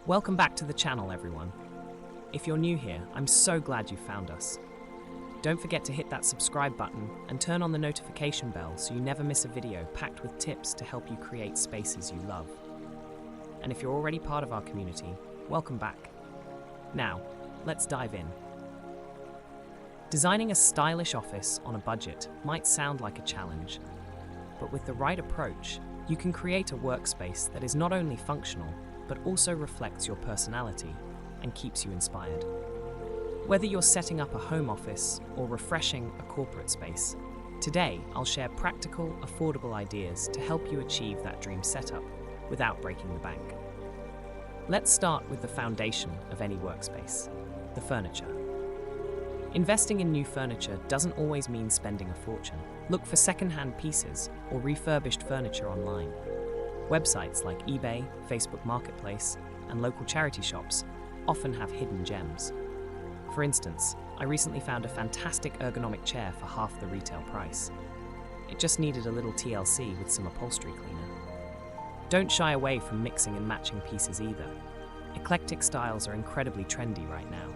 Welcome back to the channel, everyone. If you're new here, I'm so glad you found us. Don't forget to hit that subscribe button and turn on the notification bell so you never miss a video packed with tips to help you create spaces you love. And if you're already part of our community, welcome back. Now, let's dive in. Designing a stylish office on a budget might sound like a challenge, but with the right approach, you can create a workspace that is not only functional, but also reflects your personality and keeps you inspired. Whether you're setting up a home office or refreshing a corporate space, today I'll share practical, affordable ideas to help you achieve that dream setup without breaking the bank. Let's start with the foundation of any workspace, the furniture. Investing in new furniture doesn't always mean spending a fortune. Look for second-hand pieces or refurbished furniture online. Websites like eBay, Facebook Marketplace, and local charity shops often have hidden gems. For instance, I recently found a fantastic ergonomic chair for half the retail price. It just needed a little TLC with some upholstery cleaner. Don't shy away from mixing and matching pieces either. Eclectic styles are incredibly trendy right now.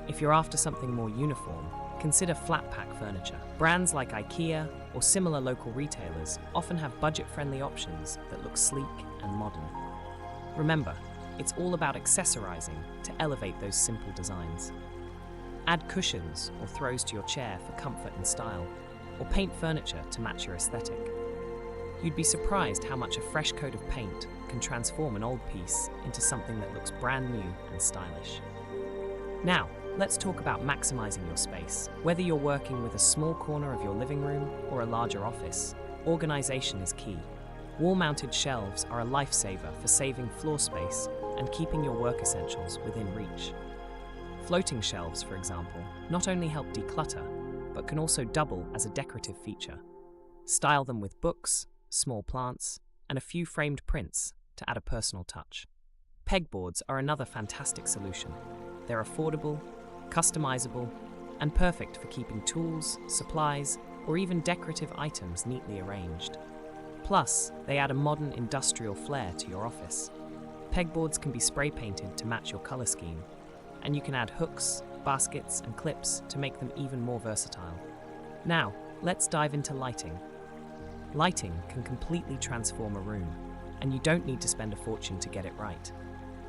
If you're after something more uniform, consider flat pack furniture. Brands like IKEA or similar local retailers often have budget-friendly options that look sleek and modern. Remember, it's all about accessorizing to elevate those simple designs. Add cushions or throws to your chair for comfort and style, or paint furniture to match your aesthetic. You'd be surprised how much a fresh coat of paint can transform an old piece into something that looks brand new and stylish. Now, let's talk about maximizing your space. Whether you're working with a small corner of your living room or a larger office, organization is key. Wall-mounted shelves are a lifesaver for saving floor space and keeping your work essentials within reach. Floating shelves, for example, not only help declutter, but can also double as a decorative feature. Style them with books, small plants, and a few framed prints to add a personal touch. Pegboards are another fantastic solution. They're affordable, customizable, and perfect for keeping tools, supplies, or even decorative items neatly arranged. Plus, they add a modern industrial flair to your office. Pegboards can be spray painted to match your color scheme, and you can add hooks, baskets, and clips to make them even more versatile. Now, let's dive into lighting. Lighting can completely transform a room, and you don't need to spend a fortune to get it right.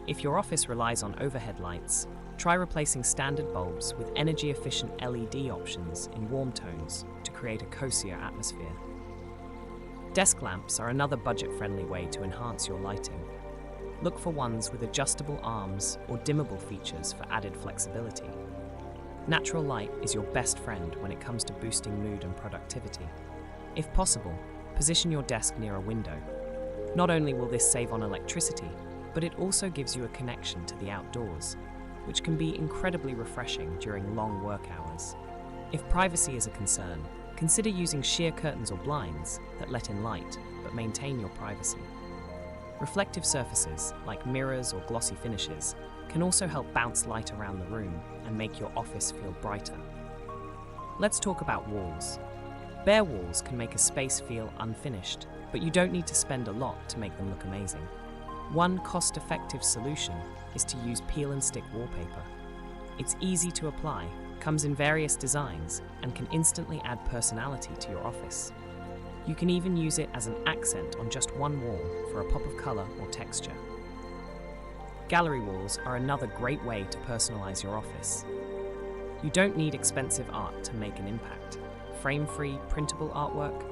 If your office relies on overhead lights, try replacing standard bulbs with energy-efficient LED options in warm tones to create a cozier atmosphere. Desk lamps are another budget-friendly way to enhance your lighting. Look for ones with adjustable arms or dimmable features for added flexibility. Natural light is your best friend when it comes to boosting mood and productivity. If possible, position your desk near a window. Not only will this save on electricity, but it also gives you a connection to the outdoors, which can be incredibly refreshing during long work hours. If privacy is a concern, consider using sheer curtains or blinds that let in light but maintain your privacy. Reflective surfaces, like mirrors or glossy finishes, can also help bounce light around the room and make your office feel brighter. Let's talk about walls. Bare walls can make a space feel unfinished, but you don't need to spend a lot to make them look amazing. One cost-effective solution is to use peel and stick wallpaper. It's easy to apply, comes in various designs, and can instantly add personality to your office. You can even use it as an accent on just one wall for a pop of color or texture. Gallery walls are another great way to personalize your office. You don't need expensive art to make an impact. Frame-free, printable artwork,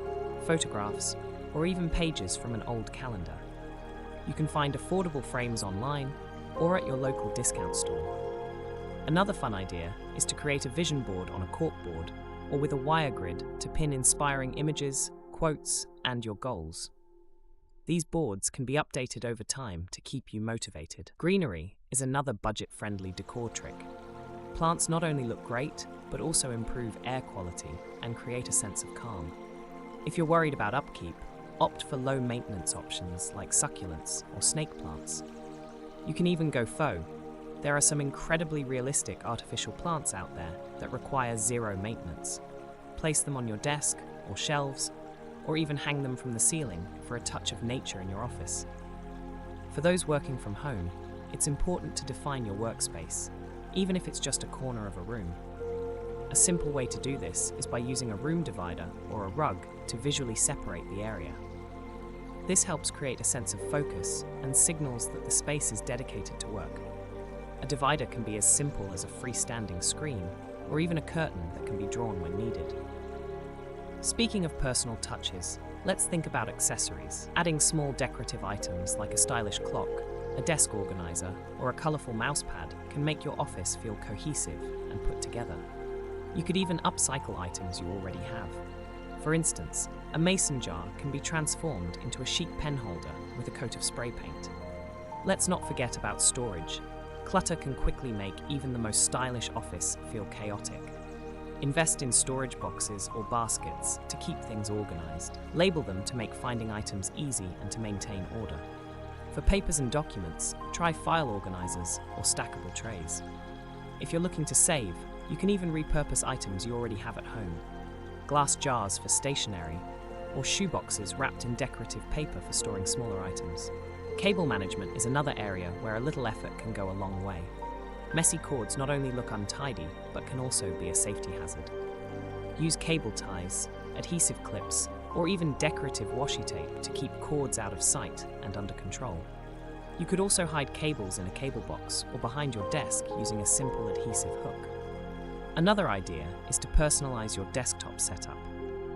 photographs, or even pages from an old calendar. You can find affordable frames online or at your local discount store. Another fun idea is to create a vision board on a corkboard or with a wire grid to pin inspiring images, quotes, and your goals. These boards can be updated over time to keep you motivated. Greenery is another budget-friendly decor trick. Plants not only look great, but also improve air quality and create a sense of calm. If you're worried about upkeep, opt for low-maintenance options like succulents or snake plants. You can even go faux. There are some incredibly realistic artificial plants out there that require zero maintenance. Place them on your desk or shelves, or even hang them from the ceiling for a touch of nature in your office. For those working from home, it's important to define your workspace, even if it's just a corner of a room. A simple way to do this is by using a room divider or a rug to visually separate the area. This helps create a sense of focus and signals that the space is dedicated to work. A divider can be as simple as a freestanding screen or even a curtain that can be drawn when needed. Speaking of personal touches, let's think about accessories. Adding small decorative items like a stylish clock, a desk organizer, or a colorful mousepad can make your office feel cohesive and put together. You could even upcycle items you already have. For instance, a mason jar can be transformed into a chic pen holder with a coat of spray paint. Let's not forget about storage. Clutter can quickly make even the most stylish office feel chaotic. Invest in storage boxes or baskets to keep things organized. Label them to make finding items easy and to maintain order. For papers and documents, try file organizers or stackable trays. If you're looking to save, you can even repurpose items you already have at home. Glass jars for stationery, or shoeboxes wrapped in decorative paper for storing smaller items. Cable management is another area where a little effort can go a long way. Messy cords not only look untidy, but can also be a safety hazard. Use cable ties, adhesive clips, or even decorative washi tape to keep cords out of sight and under control. You could also hide cables in a cable box or behind your desk using a simple adhesive hook. Another idea is to personalize your desktop setup.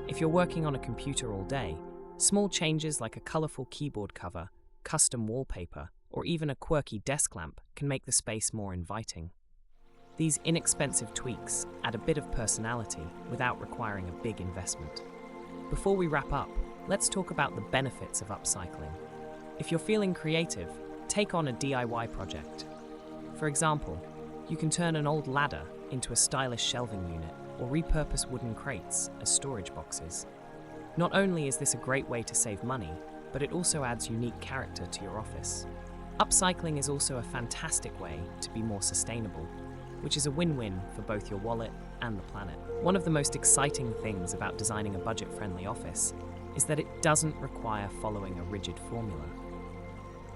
If you're working on a computer all day, small changes like a colorful keyboard cover, custom wallpaper, or even a quirky desk lamp can make the space more inviting. These inexpensive tweaks add a bit of personality without requiring a big investment. Before we wrap up, let's talk about the benefits of upcycling. If you're feeling creative, take on a DIY project. For example, you can turn an old ladder into a stylish shelving unit or repurpose wooden crates as storage boxes. Not only is this a great way to save money, but it also adds unique character to your office. Upcycling is also a fantastic way to be more sustainable, which is a win-win for both your wallet and the planet. One of the most exciting things about designing a budget-friendly office is that it doesn't require following a rigid formula.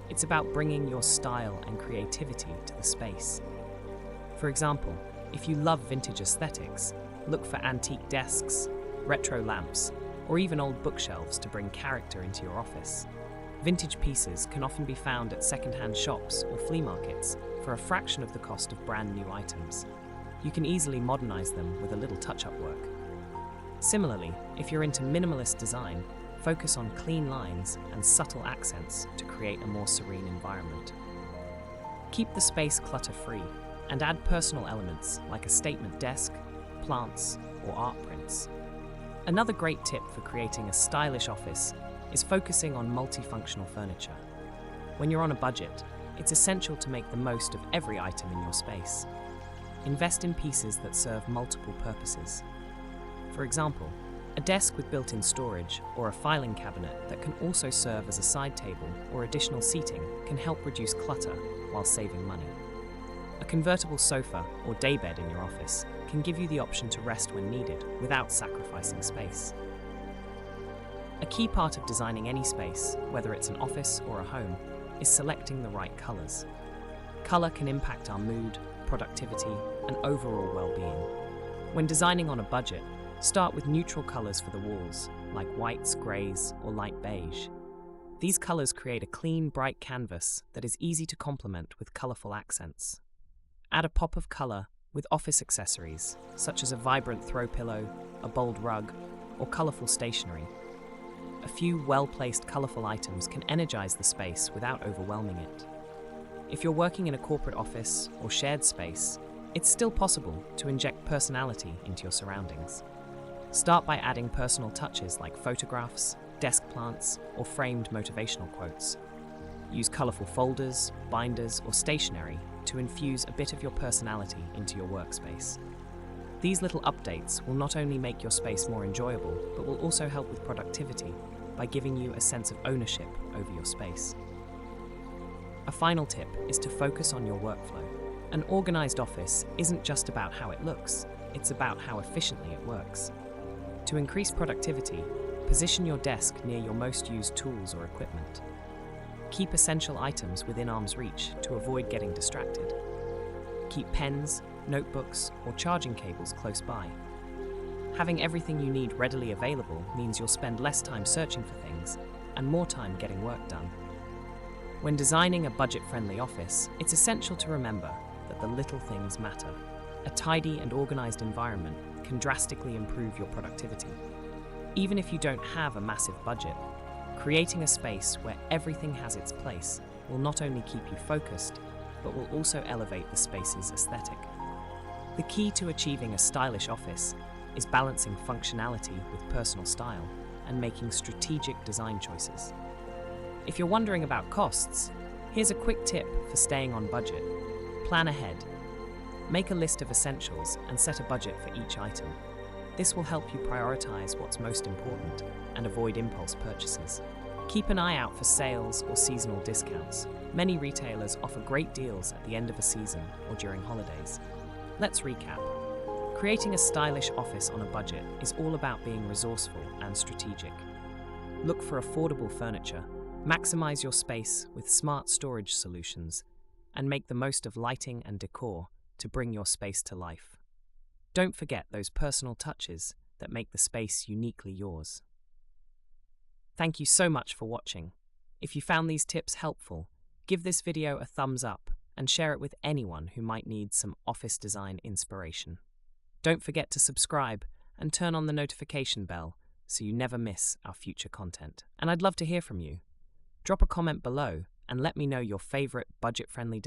It's about bringing your style and creativity to the space. For example, if you love vintage aesthetics, look for antique desks, retro lamps, or even old bookshelves to bring character into your office. Vintage pieces can often be found at second-hand shops or flea markets for a fraction of the cost of brand new items. You can easily modernize them with a little touch-up work. Similarly, if you're into minimalist design, focus on clean lines and subtle accents to create a more serene environment. Keep the space clutter-free and add personal elements like a statement desk, plants, or art prints. Another great tip for creating a stylish office is focusing on multifunctional furniture. When you're on a budget, it's essential to make the most of every item in your space. Invest in pieces that serve multiple purposes. For example, a desk with built-in storage or a filing cabinet that can also serve as a side table or additional seating can help reduce clutter while saving money. A convertible sofa or daybed in your office can give you the option to rest when needed without sacrificing space. A key part of designing any space, whether it's an office or a home, is selecting the right colors. Color can impact our mood, productivity, and overall well-being. When designing on a budget, start with neutral colors for the walls, like whites, grays, or light beige. These colors create a clean, bright canvas that is easy to complement with colorful accents. Add a pop of color with office accessories, such as a vibrant throw pillow, a bold rug, or colorful stationery. A few well-placed colorful items can energize the space without overwhelming it. If you're working in a corporate office or shared space, it's still possible to inject personality into your surroundings. Start by adding personal touches like photographs, desk plants, or framed motivational quotes. Use colorful folders, binders, or stationery to infuse a bit of your personality into your workspace. These little updates will not only make your space more enjoyable, but will also help with productivity by giving you a sense of ownership over your space. A final tip is to focus on your workflow. An organized office isn't just about how it looks, it's about how efficiently it works. To increase productivity, position your desk near your most used tools or equipment. Keep essential items within arm's reach to avoid getting distracted. Keep pens, notebooks, or charging cables close by. Having everything you need readily available means you'll spend less time searching for things and more time getting work done. When designing a budget-friendly office, it's essential to remember that the little things matter. A tidy and organized environment can drastically improve your productivity. Even if you don't have a massive budget, creating a space where everything has its place will not only keep you focused, but will also elevate the space's aesthetic. The key to achieving a stylish office is balancing functionality with personal style and making strategic design choices. If you're wondering about costs, here's a quick tip for staying on budget. Plan ahead. Make a list of essentials and set a budget for each item. This will help you prioritize what's most important and avoid impulse purchases. Keep an eye out for sales or seasonal discounts. Many retailers offer great deals at the end of a season or during holidays. Let's recap. Creating a stylish office on a budget is all about being resourceful and strategic. Look for affordable furniture, maximize your space with smart storage solutions, and make the most of lighting and decor to bring your space to life. Don't forget those personal touches that make the space uniquely yours. Thank you so much for watching. If you found these tips helpful, give this video a thumbs up and share it with anyone who might need some office design inspiration. Don't forget to subscribe and turn on the notification bell so you never miss our future content. And I'd love to hear from you. Drop a comment below and let me know your favorite budget-friendly